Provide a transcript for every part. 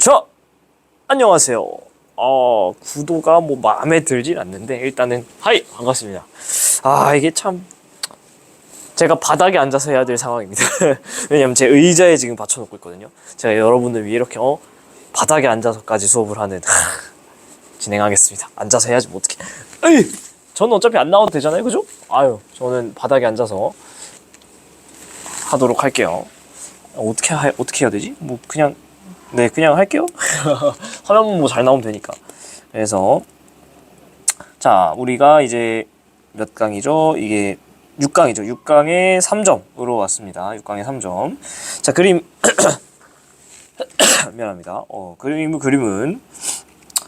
자, 안녕하세요. 구도가 뭐 마음에 들진 않는데 일단은 하이 반갑습니다. 이게 참 제가 바닥에 앉아서 해야 될 상황입니다. 왜냐면 제 의자에 지금 받쳐놓고 있거든요. 제가 여러분들 위해 이렇게 바닥에 앉아서까지 수업을 하는 진행하겠습니다. 앉아서 해야지 뭐 어떡해. 에이! 저는 어차피 안 나와도 되잖아요, 그죠? 저는 바닥에 앉아서 하도록 할게요. 어떻게 해야 되지? 뭐 그냥 할게요. 화면 뭐 잘 나오면 되니까. 그래서 자, 우리가 이제 몇 강이죠? 이게 6강이죠. 6강에 3점으로 왔습니다. 6강에 3점. 자, 그림 미안합니다. 그림은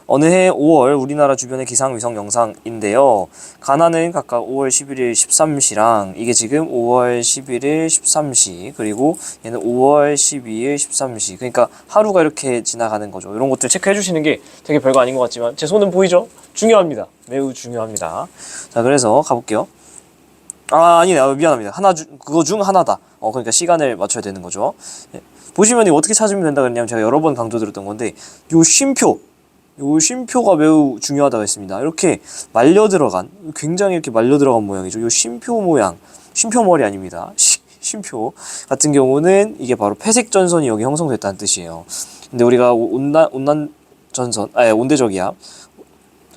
어느 해 5월 우리나라 주변의 기상위성 영상인데요. 가나는 각각 5월 11일 13시랑 이게 지금 5월 11일 13시 그리고 얘는 5월 12일 13시 그러니까 하루가 이렇게 지나가는 거죠. 이런 것들 체크해 주시는 게 되게 별거 아닌 것 같지만 제 손은 보이죠? 중요합니다. 매우 중요합니다. 자, 그래서 가볼게요. 아니네. 미안합니다. 그거 중 하나다. 그러니까 시간을 맞춰야 되는 거죠. 예. 보시면 어떻게 찾으면 된다 그랬냐면 제가 여러 번 강조드렸던 건데 요 쉼표가 매우 중요하다고 했습니다. 이렇게 굉장히 이렇게 말려 들어간 모양이죠. 요 쉼표 모양, 쉼표머리 아닙니다. 쉼표 같은 경우는 이게 바로 폐색 전선이 여기 형성됐다는 뜻이에요. 근데 우리가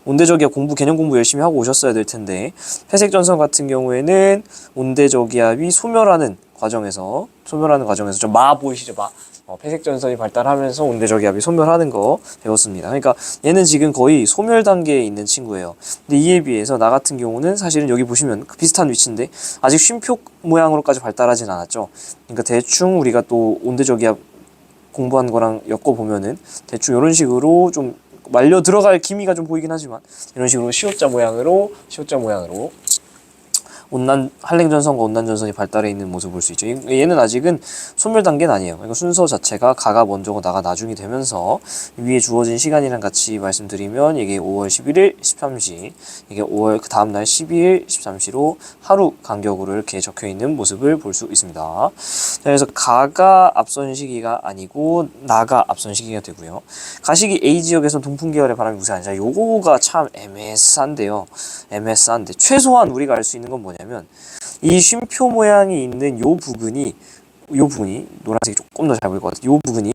온대저기압 개념 공부 열심히 하고 오셨어야 될 텐데 회색 전선 같은 경우에는 온대저기압이 소멸하는 과정에서 좀 보이시죠? 회색 전선이 발달하면서 온대저기압이 소멸하는 거 배웠습니다. 그러니까 얘는 지금 거의 소멸 단계에 있는 친구예요. 근데 이에 비해서 나 같은 경우는 사실은 여기 보시면 비슷한 위치인데 아직 쉼표 모양으로까지 발달하진 않았죠. 그러니까 대충 우리가 또 온대저기압 공부한 거랑 엮어보면은 대충 이런 식으로 좀 말려 들어갈 기미가 좀 보이긴 하지만 이런 식으로 시옷자 모양으로 한랭전선과 온난전선이 발달해 있는 모습을 볼 수 있죠. 얘는 아직은 소멸 단계는 아니에요. 그러니까 순서 자체가 가가 먼저고 나가 나중이 되면서 위에 주어진 시간이랑 같이 말씀드리면 이게 5월 11일 13시 이게 5월 그 다음날 12일 13시로 하루 간격으로 이렇게 적혀있는 모습을 볼 수 있습니다. 그래서 가가 앞선 시기가 아니고 나가 앞선 시기가 되고요. 가시기 A지역에선 동풍 계열의 바람이 무색하니 자, 요거가 참 애매한데 최소한 우리가 알 수 있는 건 뭐냐면 이 쉼표 모양이 있는 요 부분이 노란색이 조금 더 잘 보일 것 같아요. 요 부분이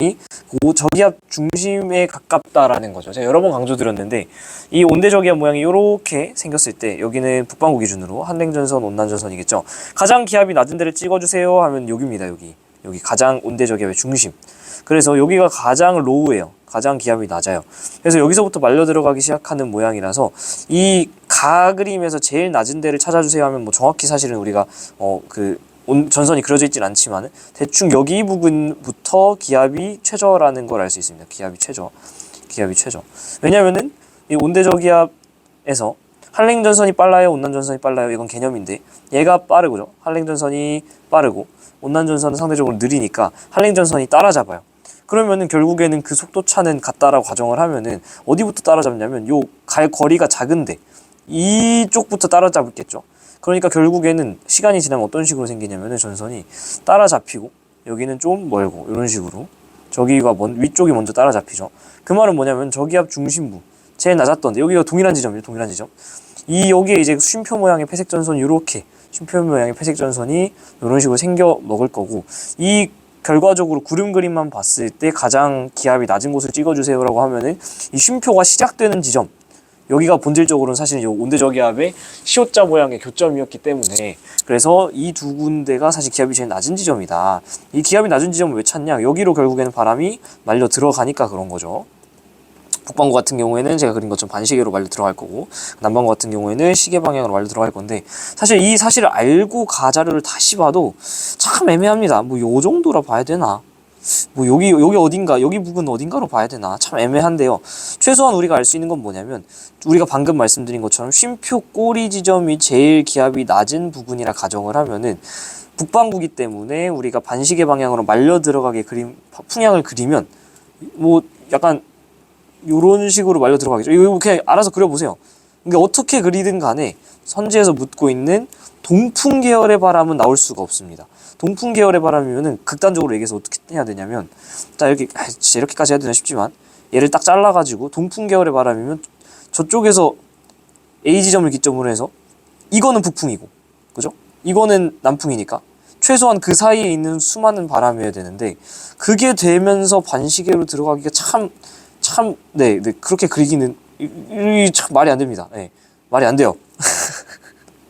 저기압 중심에 가깝다라는 거죠. 제가 여러 번 강조드렸는데 이 온대저기압 모양이 이렇게 생겼을 때 여기는 북반구 기준으로 한랭전선, 온난전선이겠죠. 가장 기압이 낮은 데를 찍어주세요 하면 여기입니다. 여기 가장 온대저기압의 중심. 그래서 여기가 가장 로우예요. 가장 기압이 낮아요. 그래서 여기서부터 말려 들어가기 시작하는 모양이라서 이 가 그림에서 제일 낮은 데를 찾아주세요 하면 뭐 정확히 사실은 우리가 전선이 그려져 있진 않지만 대충 여기 부분부터 기압이 최저라는 걸 알 수 있습니다. 기압이 최저. 왜냐면은 이 온대저기압에서 한랭전선이 빨라요, 온난전선이 빨라요. 이건 개념인데 얘가 빠르고죠. 한랭전선이 빠르고 온난전선은 상대적으로 느리니까 한랭전선이 따라잡아요. 그러면은 결국에는 그 속도 차는 같다라고 가정을 하면은 어디부터 따라잡냐면 요 갈 거리가 작은데 이쪽부터 따라잡겠죠. 그러니까 결국에는 시간이 지나면 어떤 식으로 생기냐면은 전선이 따라잡히고 여기는 좀 멀고 이런 식으로 위쪽이 먼저 따라잡히죠. 그 말은 뭐냐면 저기압 중심부 제일 낮았던데 여기가 동일한 지점이죠. 여기에 이제 쉼표 모양의 폐색 전선이 이런 식으로 생겨 먹을 거고 이 결과적으로 구름 그림만 봤을 때 가장 기압이 낮은 곳을 찍어주세요라고 하면은 이 쉼표가 시작되는 지점 여기가 본질적으로는 사실 이 온대저기압의 시옷자 모양의 교점이었기 때문에 그래서 이 두 군데가 사실 기압이 제일 낮은 지점이다. 이 기압이 낮은 지점을 왜 찾냐? 여기로 결국에는 바람이 말려 들어가니까 그런 거죠. 북반구 같은 경우에는 제가 그린 것처럼 반시계로 말려 들어갈 거고 남반구 같은 경우에는 시계 방향으로 말려 들어갈 건데 사실 이 사실을 알고 가 자료를 다시 봐도 참 애매합니다. 뭐 요 정도라 봐야 되나? 뭐 여기 부분 어딘가로 봐야 되나? 참 애매한데요. 최소한 우리가 알 수 있는 건 뭐냐면 우리가 방금 말씀드린 것처럼 쉼표 꼬리 지점이 제일 기압이 낮은 부분이라 가정을 하면은 북반구기 때문에 우리가 반시계 방향으로 말려 들어가게 풍향을 그리면 뭐 약간 요런 식으로 말려 들어가겠죠. 이거 그냥 알아서 그려보세요. 그러니까 어떻게 그리든 간에 선지에서 묻고 있는 동풍 계열의 바람은 나올 수가 없습니다. 동풍 계열의 바람이면은 극단적으로 얘기해서 어떻게 해야 되냐면, 자 이렇게 진짜 이렇게까지 해야 되나 싶지만 얘를 딱 잘라가지고 동풍 계열의 바람이면 저쪽에서 A 지점을 기점으로 해서 이거는 북풍이고, 그죠? 이거는 남풍이니까 최소한 그 사이에 있는 수많은 바람이어야 되는데 그게 되면서 반시계로 들어가기가 네, 그렇게 그리기는 참 말이 안 됩니다. 네, 말이 안 돼요.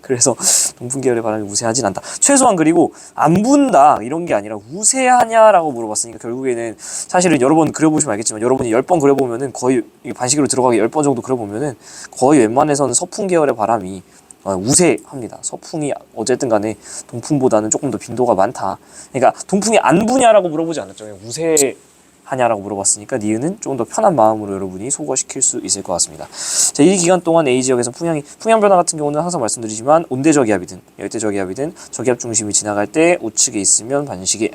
그래서 동풍 계열의 바람이 우세하진 않다. 최소한 그리고 안 분다 이런 게 아니라 우세하냐라고 물어봤으니까 결국에는 사실은 여러 번 그려보시면 알겠지만 여러분이 10번 그려보면은 거의 반시계로 들어가기 10번 정도 그려보면은 거의 웬만해서는 서풍 계열의 바람이 우세합니다. 서풍이 어쨌든 간에 동풍보다는 조금 더 빈도가 많다. 그러니까 동풍이 안 부냐라고 물어보지 않았죠. 그냥 우세하냐라고 물어봤으니까 니은은 조금 더 편한 마음으로 여러분이 소거시킬 수 있을 것 같습니다. 자, 이 기간 동안 A 지역에서 풍향 변화 같은 경우는 항상 말씀드리지만 온대저기압이든 열대저기압이든 저기압 중심이 지나갈 때 우측에 있으면 시계,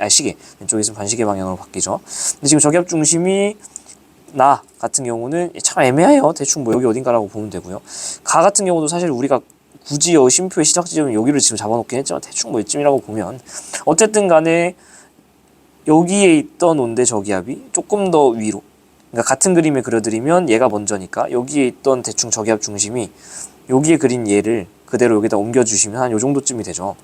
왼쪽에 있으면 반시계 방향으로 바뀌죠. 근데 지금 저기압 중심이 나 같은 경우는 참 애매해요. 대충 뭐 여기 어딘가라고 보면 되고요. 가 같은 경우도 사실 우리가 굳이 쉼표의 시작 지점은 여기를 지금 잡아놓긴 했지만 대충 뭐 이쯤이라고 보면 어쨌든 간에 여기에 있던 온대 저기압이 조금 더 위로, 그러니까 같은 그림을 그려드리면 얘가 먼저니까 여기에 있던 대충 저기압 중심이 여기에 그린 얘를 그대로 여기다 옮겨주시면 한 요 정도쯤이 되죠.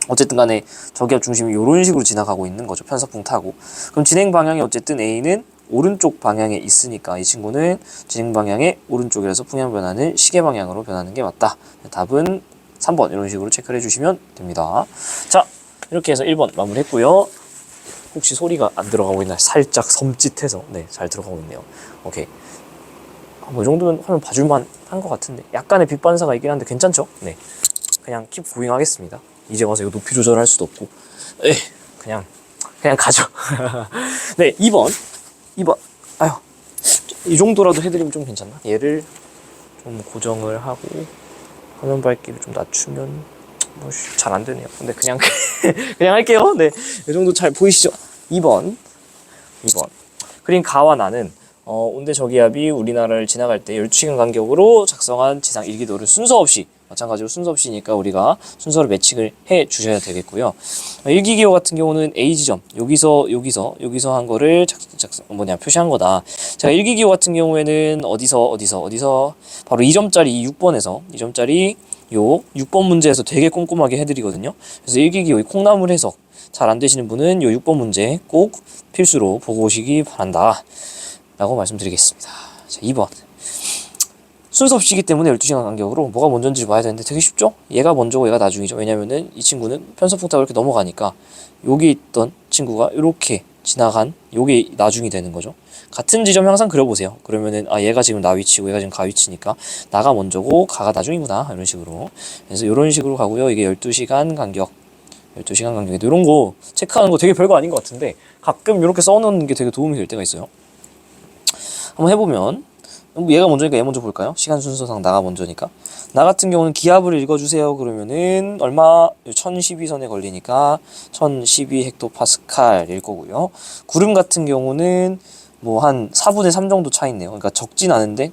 어쨌든 간에 저기압 중심이 이런 식으로 지나가고 있는 거죠. 편서풍 타고. 그럼 진행 방향이 어쨌든 A는 오른쪽 방향에 있으니까 이 친구는 진행 방향의 오른쪽이라서 풍향 변화는 시계 방향으로 변하는 게 맞다. 답은 3번 이런 식으로 체크를 해주시면 됩니다. 자, 이렇게 해서 1번 마무리했고요. 혹시 소리가 안 들어가고 있나요? 살짝 섬찟해서 네, 잘 들어가고 있네요. 오케이. 뭐 이 정도면 화면 봐줄만 한 것 같은데 약간의 빛 반사가 있긴 한데 괜찮죠? 네, 그냥 킵 고잉 하겠습니다. 이제 와서 이거 높이 조절할 수도 없고 그냥 가죠. 네, 2번 아유, 이 정도라도 해드리면 좀 괜찮나? 얘를 좀 고정을 하고 화면 밝기를 좀 낮추면 뭐 잘 안 되네요. 근데 그냥 할게요. 네, 이 정도 잘 보이시죠? 2번 그림 가와 나는 온대 저기압이 우리나라를 지나갈 때 12시간 간격으로 작성한 지상 일기도를 순서 없이, 마찬가지로 순서 없이니까 우리가 순서를 매칭을 해 주셔야 되겠고요. 일기기호 같은 경우는 A 지점 여기서 한 거를 표시한 거다. 제가 일기기호 같은 경우에는 어디서 바로 2점짜리 이 6번에서 2점짜리 요 6번 문제에서 되게 꼼꼼하게 해드리거든요. 그래서 일기기호 콩나물 해석 잘 안 되시는 분은 요 6번 문제 꼭 필수로 보고 오시기 바란다 라고 말씀드리겠습니다. 자, 2번 순서 없이기 때문에 12시간 간격으로 뭐가 먼저인지 봐야 되는데 되게 쉽죠? 얘가 먼저고 얘가 나중이죠. 왜냐면은 이 친구는 편서풍 타고 이렇게 넘어가니까 여기 있던 친구가 이렇게 지나간 요게 나중이 되는 거죠. 같은 지점 항상 그려보세요. 그러면은 얘가 지금 나 위치고 얘가 지금 가 위치니까 나가 먼저고 가가 나중이구나 이런 식으로. 그래서 이런 식으로 가고요. 이게 12시간 간격 12시간 간격인데 이런 거 체크하는 거 되게 별거 아닌 것 같은데 가끔 이렇게 써놓는 게 되게 도움이 될 때가 있어요. 한번 해보면 얘가 먼저니까 얘 먼저 볼까요? 시간 순서상 나가 먼저니까. 나 같은 경우는 기압을 읽어주세요. 그러면은 얼마? 1012선에 걸리니까 1012 헥토파스칼일 거고요. 구름 같은 경우는 뭐 한 4분의 3 정도 차 있네요. 그러니까 적진 않은데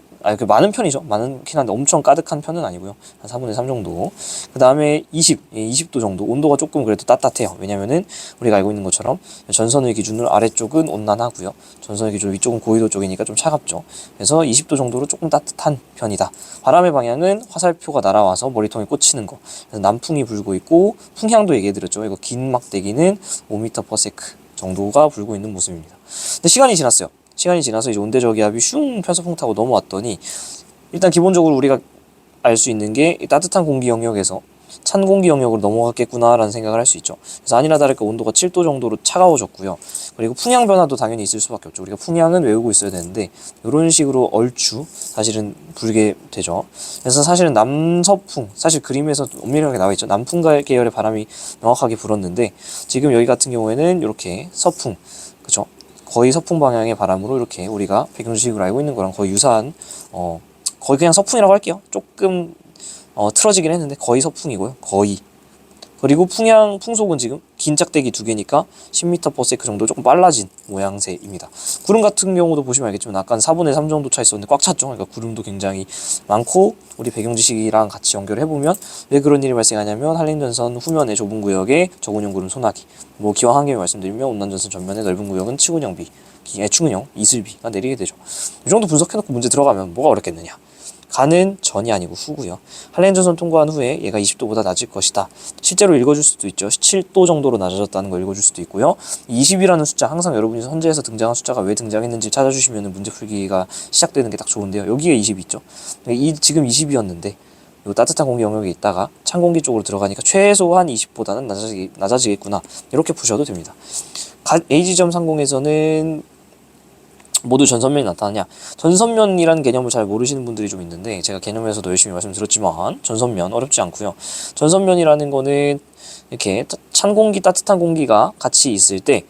많은 편이죠. 많긴 한데 엄청 가득한 편은 아니고요. 한 4분의 3 정도. 그 다음에 20도 정도. 온도가 조금 그래도 따뜻해요. 왜냐면은 우리가 알고 있는 것처럼 전선을 기준으로 아래쪽은 온난하고요. 전선을 기준으로 위쪽은 고緯도 쪽이니까 좀 차갑죠. 그래서 20도 정도로 조금 따뜻한 편이다. 바람의 방향은 화살표가 날아와서 머리통에 꽂히는 거. 그래서 남풍이 불고 있고 풍향도 얘기해드렸죠. 이거 긴 막대기는 5m/s 정도가 불고 있는 모습입니다. 근데 시간이 지나서 이제 온대저기압이 슝 편서풍 타고 넘어왔더니 일단 기본적으로 우리가 알 수 있는 게 따뜻한 공기 영역에서 찬 공기 영역으로 넘어갔겠구나라는 생각을 할 수 있죠. 그래서 아니나 다를까 온도가 7도 정도로 차가워졌고요. 그리고 풍향 변화도 당연히 있을 수밖에 없죠. 우리가 풍향은 외우고 있어야 되는데 이런 식으로 얼추 사실은 불게 되죠. 그래서 사실은 남서풍, 사실 그림에서 엄밀하게 나와 있죠. 남풍 계열의 바람이 명확하게 불었는데 지금 여기 같은 경우에는 이렇게 서풍, 그쵸? 거의 서풍 방향의 바람으로 이렇게 우리가 백용식으로 알고 있는 거랑 거의 유사한 거의 그냥 서풍이라고 할게요. 조금 틀어지긴 했는데 거의 서풍이고요. 거의 그리고 풍속은 지금 긴 짝대기 2개니까 10m/s 정도 조금 빨라진 모양새입니다. 구름 같은 경우도 보시면 알겠지만 아까 4분의 3 정도 차 있었는데 꽉 찼죠. 그러니까 구름도 굉장히 많고, 우리 배경 지식이랑 같이 연결해보면 왜 그런 일이 발생하냐면 한림전선 후면의 좁은 구역에 저군형 구름 소나기, 뭐 기왕 한 개만 말씀드리면 운남전선 전면의 넓은 구역은 추근형 이슬비가 내리게 되죠. 이 정도 분석해놓고 문제 들어가면 뭐가 어렵겠느냐. 가는 전이 아니고 후고요. 한랭전선 통과한 후에 얘가 20도보다 낮을 것이다. 실제로 읽어줄 수도 있죠. 17도 정도로 낮아졌다는 걸 읽어줄 수도 있고요. 20이라는 숫자, 항상 여러분이 선제에서 등장한 숫자가 왜 등장했는지 찾아주시면 문제 풀기가 시작되는 게 딱 좋은데요. 여기에 20이 있죠. 지금 20이었는데 요 따뜻한 공기 영역에 있다가 찬 공기 쪽으로 들어가니까 최소한 20보다는 낮아지겠구나. 이렇게 푸셔도 됩니다. A지점 상공에서는 모두 전선면이 나타나냐? 전선면이라는 개념을 잘 모르시는 분들이 좀 있는데, 제가 개념에서도 열심히 말씀드렸지만 전선면 어렵지 않고요. 전선면이라는 거는 이렇게 찬 공기, 따뜻한 공기가 같이 있을 때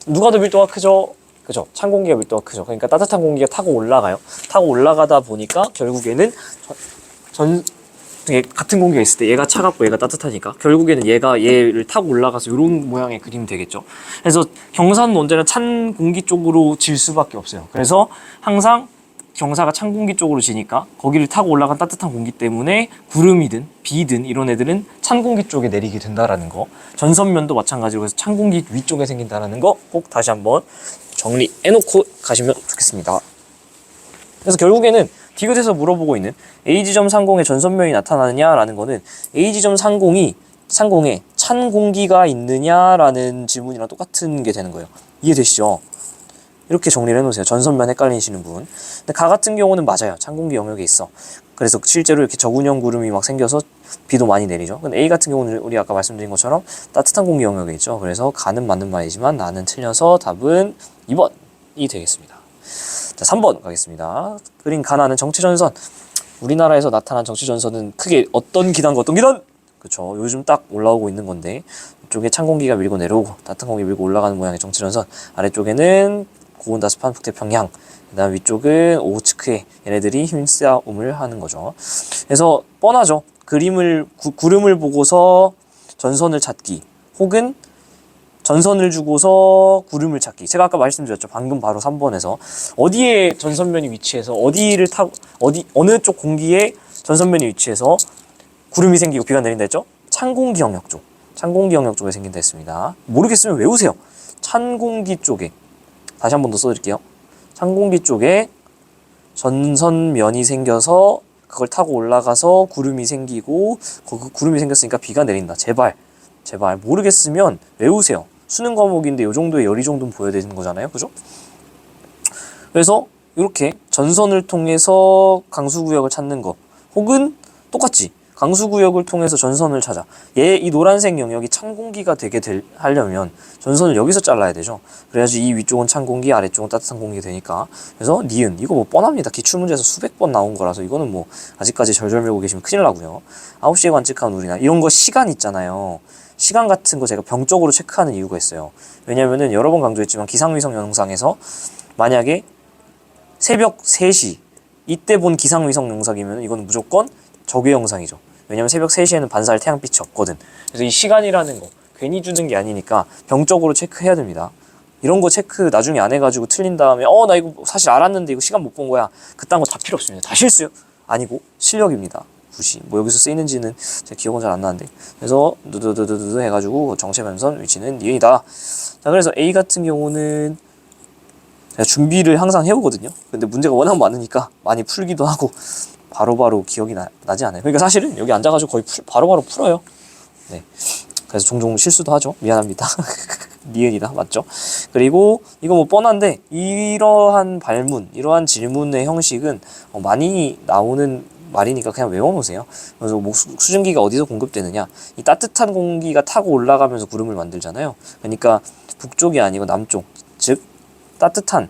누가 더 밀도가 크죠? 그죠? 찬 공기가 밀도가 크죠. 그러니까 따뜻한 공기가 타고 올라가요. 타고 올라가다 보니까 결국에는 같은 공기가 있을 때 얘가 차갑고 얘가 따뜻하니까 결국에는 얘를 타고 올라가서 이런 모양의 그림이 되겠죠. 그래서 경사는 언제나 찬 공기 쪽으로 질 수밖에 없어요. 그래서 항상 경사가 찬 공기 쪽으로 지니까 거기를 타고 올라간 따뜻한 공기 때문에 구름이든 비든 이런 애들은 찬 공기 쪽에 내리게 된다라는 거. 전선면도 마찬가지로 해서 찬 공기 위쪽에 생긴다라는 거 꼭 다시 한번 정리해놓고 가시면 좋겠습니다. 그래서 결국에는 디귿에서 물어보고 있는 A지점 상공에 전선면이 나타나느냐라는 거는 A지점 상공에 찬 공기가 있느냐라는 질문이랑 똑같은 게 되는 거예요. 이해되시죠? 이렇게 정리를 해놓으세요. 전선면 헷갈리시는 분. 근데 가 같은 경우는 맞아요. 찬 공기 영역에 있어. 그래서 실제로 이렇게 저군형 구름이 막 생겨서 비도 많이 내리죠. 근데 A 같은 경우는 우리 아까 말씀드린 것처럼 따뜻한 공기 영역에 있죠. 그래서 가는 맞는 말이지만 나는 틀려서 답은 2번이 되겠습니다. 자, 3번 가겠습니다. 그린 가나는 정체전선. 우리나라에서 나타난 정체전선은 크게 어떤 기단과 어떤 기단? 그쵸. 요즘 딱 올라오고 있는 건데, 이쪽에 찬 공기가 밀고 내려오고 따뜻한 공기 밀고 올라가는 모양의 정체전선, 아래쪽에는 고온다습한 북태평양, 그 다음 위쪽은 오호츠크해, 얘네들이 힘싸움을 하는 거죠. 그래서 뻔하죠. 구름을 보고서 전선을 찾기, 혹은 전선을 주고서 구름을 찾기. 제가 아까 말씀드렸죠. 방금 바로 3번에서 어디에 전선면이 위치해서 어느 쪽 공기에 전선면이 위치해서 구름이 생기고 비가 내린다 했죠? 찬 공기 영역 쪽. 찬 공기 영역 쪽에 생긴다 했습니다. 모르겠으면 외우세요. 찬 공기 쪽에, 다시 한 번 더 써드릴게요. 찬 공기 쪽에 전선면이 생겨서 그걸 타고 올라가서 구름이 생기고, 그 구름이 생겼으니까 비가 내린다. 제발 모르겠으면 외우세요. 수능 과목인데 이 정도의 열의 정도는 보여야 되는 거잖아요. 그죠? 그래서 이렇게 전선을 통해서 강수구역을 찾는 거, 혹은 똑같지. 강수구역을 통해서 전선을 찾아. 이 노란색 영역이 찬 공기가 하려면 전선을 여기서 잘라야 되죠. 그래야지 이 위쪽은 찬 공기, 아래쪽은 따뜻한 공기가 되니까. 그래서 니은, 이거 뭐 뻔합니다. 기출문제에서 수백 번 나온 거라서 이거는 뭐 아직까지 절절 메고 계시면 큰일 나고요. 9시에 관측한 우리나라, 이런 거 시간 있잖아요. 시간 같은 거 제가 병적으로 체크하는 이유가 있어요. 왜냐면은 여러 번 강조했지만 기상위성 영상에서 만약에 새벽 3시 이때 본 기상위성 영상이면 이건 무조건 적외 영상이죠. 왜냐면 새벽 3시에는 반사할 태양빛이 없거든. 그래서 이 시간이라는 거 괜히 주는 게 아니니까 병적으로 체크해야 됩니다. 이런 거 체크 나중에 안 해가지고 틀린 다음에 나 이거 사실 알았는데 이거 시간 못 본 거야. 그딴 거 다 필요 없습니다. 다 실수요. 아니고 실력입니다. 굿이 뭐 여기서 쓰이는지는 제 기억은 잘 안 나는데, 그래서 두두두두두 해가지고 정체면선 위치는 니은이다. 자, 그래서 A 같은 경우는 제가 준비를 항상 해오거든요. 근데 문제가 워낙 많으니까 많이 풀기도 하고 바로바로 기억이 나지 않아요. 그러니까 사실은 여기 앉아가지고 거의 바로바로 풀어요. 네. 그래서 종종 실수도 하죠. 미안합니다. 니은이다. 맞죠? 그리고 이거 뭐 뻔한데, 이러한 발문, 이러한 질문의 형식은 많이 나오는 말이니까 그냥 외워놓으세요. 그래서 뭐 수증기가 어디서 공급되느냐, 이 따뜻한 공기가 타고 올라가면서 구름을 만들잖아요. 그러니까 북쪽이 아니고 남쪽, 즉 따뜻한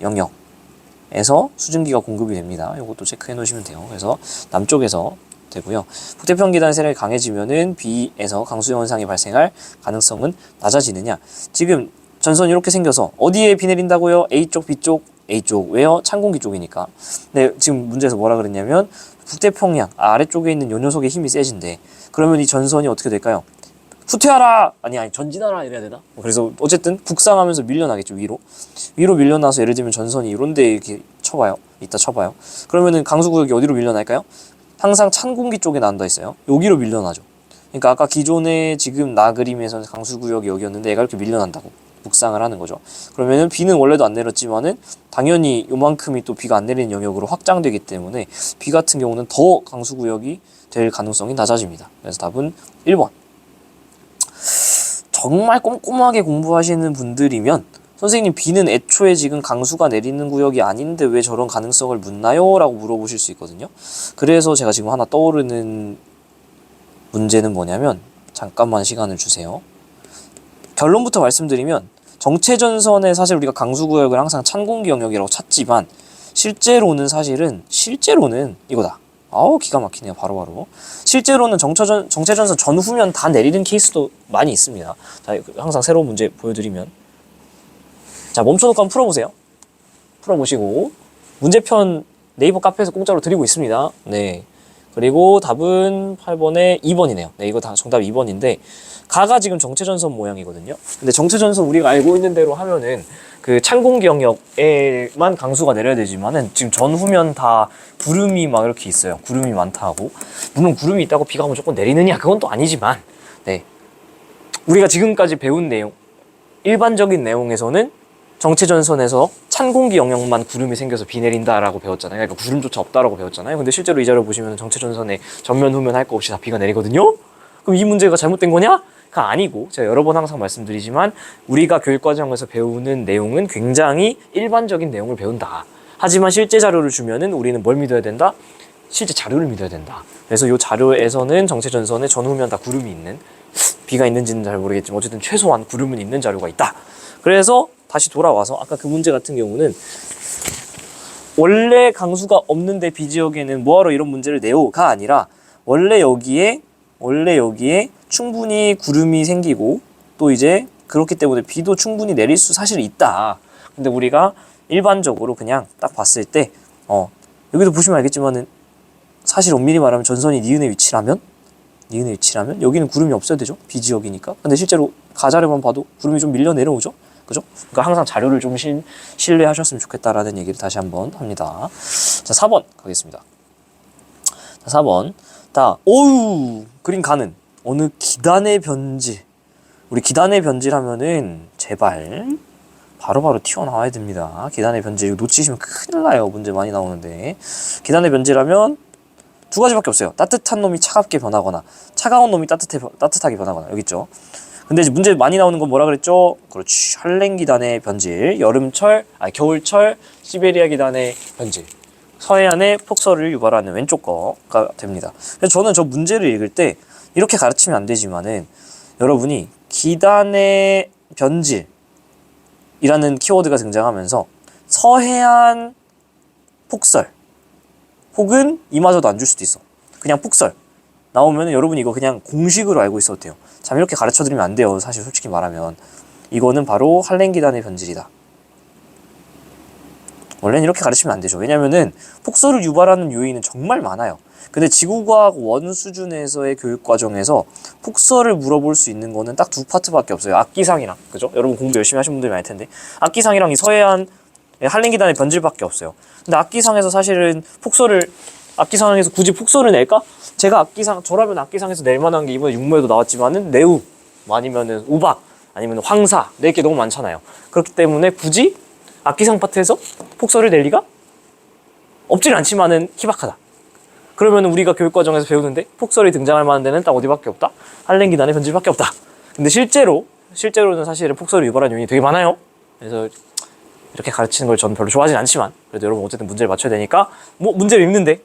영역에서 수증기가 공급이 됩니다. 이것도 체크해 놓으시면 돼요. 그래서 남쪽에서 되고요. 북태평양 기단의 세력이 강해지면은 B에서 강수 현상이 발생할 가능성은 낮아지느냐. 지금 전선이 이렇게 생겨서 어디에 비 내린다고요? A쪽, B쪽, A쪽. 왜요? 찬 공기 쪽이니까. 근데 지금 문제에서 뭐라 그랬냐면 북태평양 아래쪽에 있는 요 녀석의 힘이 세진대. 그러면 이 전선이 어떻게 될까요? 후퇴하라! 아니 전진하라 이래야 되나? 그래서 어쨌든 북상하면서 밀려나겠죠. 위로 밀려나서 예를 들면 전선이 이런데 이렇게 쳐봐요. 이따 쳐봐요. 그러면은 강수구역이 어디로 밀려날까요? 항상 찬 공기 쪽에 난다 했어요. 여기로 밀려나죠. 그러니까 아까 기존에 지금 나 그림에서 강수구역이 여기였는데 얘가 이렇게 밀려난다고 북상을 하는 거죠. 그러면은 비는 원래도 안 내렸지만은 당연히 요만큼이 또 비가 안 내리는 영역으로 확장되기 때문에 비 같은 경우는 더 강수구역이 될 가능성이 낮아집니다. 그래서 답은 1번. 정말 꼼꼼하게 공부하시는 분들이면 선생님 비는 애초에 지금 강수가 내리는 구역이 아닌데 왜 저런 가능성을 묻나요? 라고 물어보실 수 있거든요. 그래서 제가 지금 하나 떠오르는 문제는 뭐냐면 잠깐만 시간을 주세요. 결론부터 말씀드리면 정체전선에 사실 우리가 강수구역을 항상 찬 공기 영역이라고 찾지만 실제로는 이거다. 아우 기가 막히네요. 바로바로. 실제로는 정체전선 전후면 다 내리는 케이스도 많이 있습니다. 자, 항상 새로운 문제 보여드리면 자 멈춰놓고 한번 풀어보세요. 풀어보시고 문제편 네이버 카페에서 공짜로 드리고 있습니다. 네. 그리고 답은 8번에 2번이네요. 네, 이거 다 정답 2번인데 가가 지금 정체전선 모양이거든요. 근데 정체전선 우리가 알고 있는 대로 하면은 그 찬 공기 영역에만 강수가 내려야 되지만은 지금 전후면 다 구름이 막 이렇게 있어요. 구름이 많다 하고 물론 구름이 있다고 비가 무조건 내리느냐 그건 또 아니지만 네 우리가 지금까지 배운 내용 일반적인 내용에서는 정체전선에서 찬 공기 영역만 구름이 생겨서 비 내린다라고 배웠잖아요. 그러니까 구름조차 없다라고 배웠잖아요. 근데 실제로 이 자료 보시면 정체전선에 전면 후면 할 거 없이 다 비가 내리거든요. 그럼 이 문제가 잘못된 거냐? 가 아니고 제가 여러 번 항상 말씀드리지만 우리가 교육과정에서 배우는 내용은 굉장히 일반적인 내용을 배운다. 하지만 실제 자료를 주면은 우리는 뭘 믿어야 된다? 실제 자료를 믿어야 된다. 그래서 이 자료에서는 정체전선에 전후면 다 구름이 있는 비가 있는지는 잘 모르겠지만 어쨌든 최소한 구름은 있는 자료가 있다. 그래서 다시 돌아와서 아까 그 문제 같은 경우는 원래 강수가 없는데 비 지역에는 뭐하러 이런 문제를 내요가 아니라 원래 여기에 충분히 구름이 생기고 또 이제 그렇기 때문에 비도 충분히 내릴 수 사실 있다. 근데 우리가 일반적으로 그냥 딱 봤을 때 여기도 보시면 알겠지만은 사실 엄밀히 말하면 전선이 니은의 위치라면 여기는 구름이 없어야 되죠. 비 지역이니까. 근데 실제로 가자료만 봐도 구름이 좀 밀려 내려오죠. 그죠? 그러니까 항상 자료를 좀 신뢰하셨으면 좋겠다라는 얘기를 다시 한번 합니다. 자, 4번 가겠습니다. 자, 4번. 그림 가는 어느 기단의 변질. 우리 기단의 변질 하면은 제발 바로바로 튀어나와야 됩니다. 기단의 변질 이거 놓치시면 큰일 나요. 문제 많이 나오는데. 기단의 변질하면 두 가지밖에 없어요. 따뜻한 놈이 차갑게 변하거나 차가운 놈이 따뜻하게 변하거나 여기 있죠. 근데 이제 문제 많이 나오는 건 뭐라 그랬죠? 그렇지. 한랭 기단의 변질, 겨울철 시베리아 기단의 변질, 서해안의 폭설을 유발하는 왼쪽 거가 됩니다. 그래서 저는 저 문제를 읽을 때 이렇게 가르치면 안 되지만은 여러분이 기단의 변질이라는 키워드가 등장하면서 서해안 폭설 혹은 이마저도 안 줄 수도 있어. 그냥 폭설 나오면 여러분이 이거 그냥 공식으로 알고 있어도 돼요. 참 이렇게 가르쳐드리면 안 돼요. 사실 솔직히 말하면 이거는 바로 한랭 기단의 변질이다. 원래는 이렇게 가르치면 안 되죠. 왜냐면은 폭설을 유발하는 요인은 정말 많아요. 근데 지구과학 원 수준에서의 교육 과정에서 폭설을 물어볼 수 있는 거는 딱 두 파트밖에 없어요. 악기상이랑, 그죠? 여러분 공부 열심히 하신 분들이 많을 텐데 악기상이랑 이 서해안 한랭 기단의 변질밖에 없어요. 근데 악기상에서 사실은 악기상에서 굳이 폭설을 낼까? 저라면 악기상에서 낼 만한 게 이번에 육모에도 나왔지만은 내우, 아니면은 우박, 아니면 황사, 낼 게 너무 많잖아요. 그렇기 때문에 굳이 악기상 파트에서 폭설을 낼 리가 없진 않지만은 희박하다. 그러면 우리가 교육과정에서 배우는데 폭설이 등장할 만한 데는 딱 어디밖에 없다? 한랭 기단의 변질밖에 없다. 근데 실제로는 사실은 폭설을 유발하는 요인이 되게 많아요. 그래서 이렇게 가르치는 걸 저는 별로 좋아하진 않지만 그래도 여러분 어쨌든 문제를 맞춰야 되니까 문제를 읽는데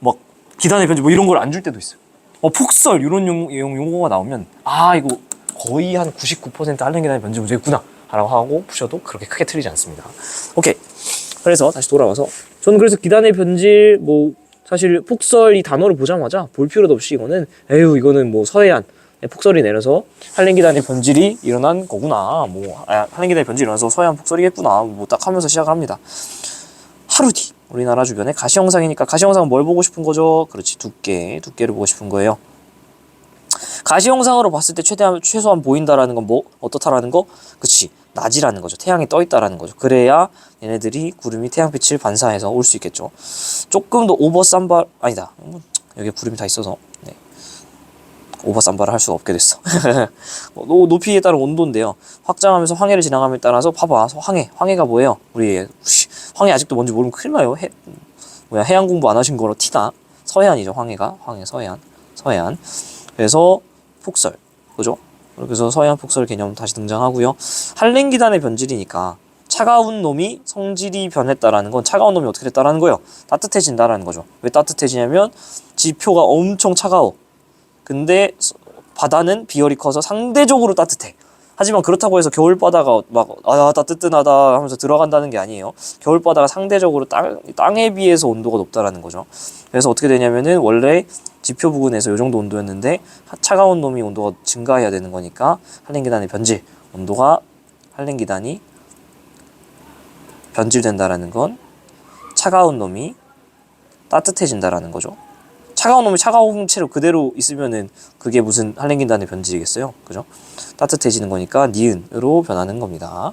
막 기단의 변질 이런 걸 안 줄 때도 있어요. 폭설 이런 용어가 나오면 이거 거의 한 99% 한랭 기단의 변질 문제겠구나 라고 하고 푸셔도 그렇게 크게 틀리지 않습니다. 오케이. 그래서 다시 돌아와서 저는 그래서 기단의 변질 사실 폭설 이 단어를 보자마자 볼 필요도 없이 이거는 서해안 폭설이 내려서 한랭 기단의 변질이 일어난 거구나. 한랭 기단의 변질이 일어나서 서해안 폭설이겠구나. 딱 하면서 시작을 합니다. 하루 뒤 우리나라 주변에 가시 영상이니까 가시 영상은 뭘 보고 싶은 거죠? 그렇지, 두께를 보고 싶은 거예요. 가시 영상으로 봤을 때 최소한 보인다라는 건 뭐 어떻다라는 거? 그치, 낮이라는 거죠. 태양이 떠 있다라는 거죠. 그래야 얘네들이 구름이 태양빛을 반사해서 올 수 있겠죠. 조금 더 오버 쌈발 아니다. 여기 구름이 다 있어서 네. 오버 쌈발을 할 수가 없게 됐어. 높이에 따른 온도인데요. 확장하면서 황해를 지나감에 따라서 봐봐. 황해가 뭐예요? 우리 황해 아직도 뭔지 모르면 큰일 나요. 해양 공부 안 하신 거로 티나. 서해안이죠. 황해 서해안. 그래서 폭설, 그죠? 그래서 서해안 폭설 개념 다시 등장하고요. 한랭기단의 변질이니까 차가운 놈이 성질이 변했다라는 건 차가운 놈이 어떻게 됐다라는 거예요? 따뜻해진다라는 거죠. 왜 따뜻해지냐면 지표가 엄청 차가워. 근데 바다는 비열이 커서 상대적으로 따뜻해. 하지만 그렇다고 해서 겨울바다가 막 따뜻하다 하면서 들어간다는 게 아니에요. 겨울바다가 상대적으로 땅에 비해서 온도가 높다라는 거죠. 그래서 어떻게 되냐면은 원래 지표 부근에서 이 정도 온도였는데 차가운 놈이 온도가 증가해야 되는 거니까 한랭기단의 변질, 온도가 한랭기단이 변질된다라는 건 차가운 놈이 따뜻해진다라는 거죠. 차가운 놈이 차가운 채로 그대로 있으면은 그게 무슨 한랭기단의 변질이겠어요? 그죠? 따뜻해지는 거니까 니은으로 변하는 겁니다.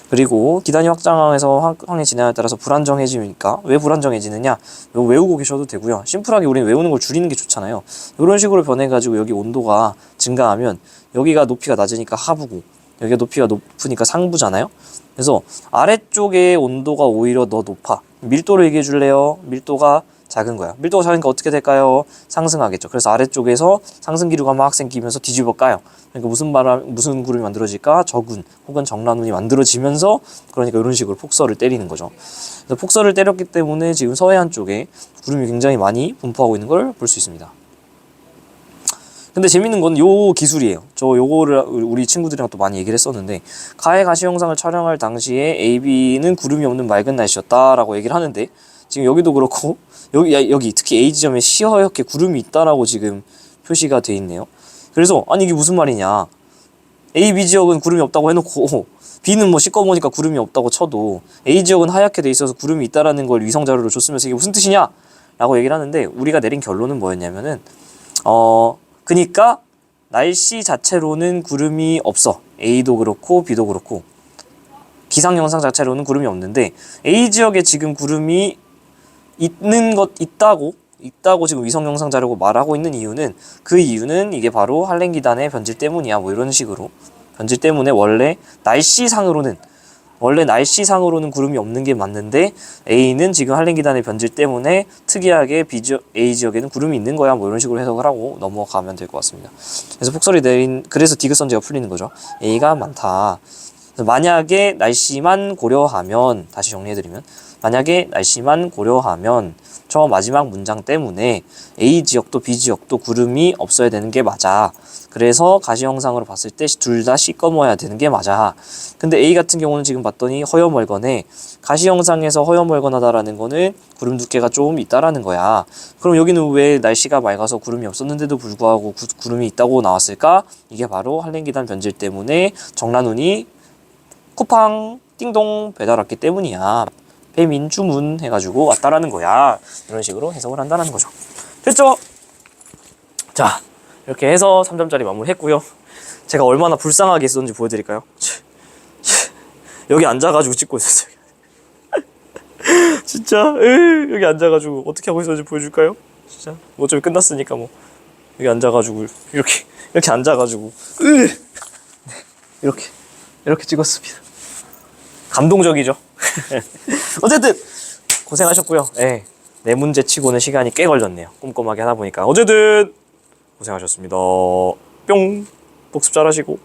그리고 기단이 확장해서 황해 진화에 따라서 불안정해지니까 왜 불안정해지느냐? 이거 외우고 계셔도 되고요. 심플하게 우리는 외우는 걸 줄이는 게 좋잖아요. 이런 식으로 변해가지고 여기 온도가 증가하면 여기가 높이가 낮으니까 하부고 여기가 높이가 높으니까 상부잖아요. 그래서 아래쪽의 온도가 오히려 더 높아. 밀도를 얘기해 줄래요? 밀도가 작은 거야. 밀도가 작으니까 어떻게 될까요? 상승하겠죠. 그래서 아래쪽에서 상승 기류가 막 생기면서 뒤집어 까요. 그러니까 무슨 구름이 만들어질까? 저군 혹은 정란운이 만들어지면서 그러니까 이런 식으로 폭설을 때리는 거죠. 그래서 폭설을 때렸기 때문에 지금 서해안 쪽에 구름이 굉장히 많이 분포하고 있는 걸 볼 수 있습니다. 근데 재밌는 건 요 기술이에요. 요거를 우리 친구들이랑 또 많이 얘기를 했었는데 가해 가시 영상을 촬영할 당시에 AB는 구름이 없는 맑은 날씨였다라고 얘기를 하는데 지금 여기도 그렇고 여기 특히 A 지점에 시허옇게 구름이 있다라고 지금 표시가 돼 있네요. 그래서 아니 이게 무슨 말이냐? A, B 지역은 구름이 없다고 해놓고 B는 뭐 시꺼머니까 구름이 없다고 쳐도 A 지역은 하얗게 돼 있어서 구름이 있다라는 걸 위성 자료로 줬으면서 이게 무슨 뜻이냐? 라고 얘기를 하는데 우리가 내린 결론은 뭐였냐면은 그니까 날씨 자체로는 구름이 없어. A도 그렇고 B도 그렇고 기상 영상 자체로는 구름이 없는데 A 지역에 지금 구름이 있다고 지금 위성 영상 자료고 말하고 있는 이유는 그 이유는 이게 바로 한랭기단의 변질 때문이야. 뭐 이런 식으로 변질 때문에 원래 날씨상으로는 구름이 없는 게 맞는데 A는 지금 한랭기단의 변질 때문에 특이하게 A 지역에는 구름이 있는 거야. 뭐 이런 식으로 해석을 하고 넘어가면 될 것 같습니다. 그래서 폭설이 내린 그래서 디귿선지가 풀리는 거죠. A가 많다. 만약에 날씨만 고려하면 다시 정리해드리면 만약에 날씨만 고려하면 저 마지막 문장 때문에 A 지역도 B 지역도 구름이 없어야 되는 게 맞아. 그래서 가시 영상으로 봤을 때 둘 다 시꺼머야 되는 게 맞아. 근데 A 같은 경우는 지금 봤더니 허여멀건해. 가시 영상에서 허여멀건하다라는 거는 구름 두께가 좀 있다라는 거야. 그럼 여기는 왜 날씨가 맑아서 구름이 없었는데도 불구하고 구름이 있다고 나왔을까? 이게 바로 한랭기단 변질 때문에 정란운이 쿠팡 띵동 배달 왔기 때문이야. 배민 주문 해가지고 왔다라는 거야. 이런 식으로 해석을 한다는 거죠. 됐죠? 자, 이렇게 해서 3점짜리 마무리했고요. 제가 얼마나 불쌍하게 있었는지 보여드릴까요? 여기 앉아가지고 찍고 있었어요. 진짜 여기 앉아가지고 어떻게 하고 있었는지 보여줄까요? 진짜 어차피 끝났으니까 뭐 여기 앉아가지고 이렇게 앉아가지고 이렇게 찍었습니다. 감동적이죠? 어쨌든 고생하셨고요. 네 문제 치고는 시간이 꽤 걸렸네요. 꼼꼼하게 하다 보니까. 어쨌든 고생하셨습니다. 뿅! 복습 잘하시고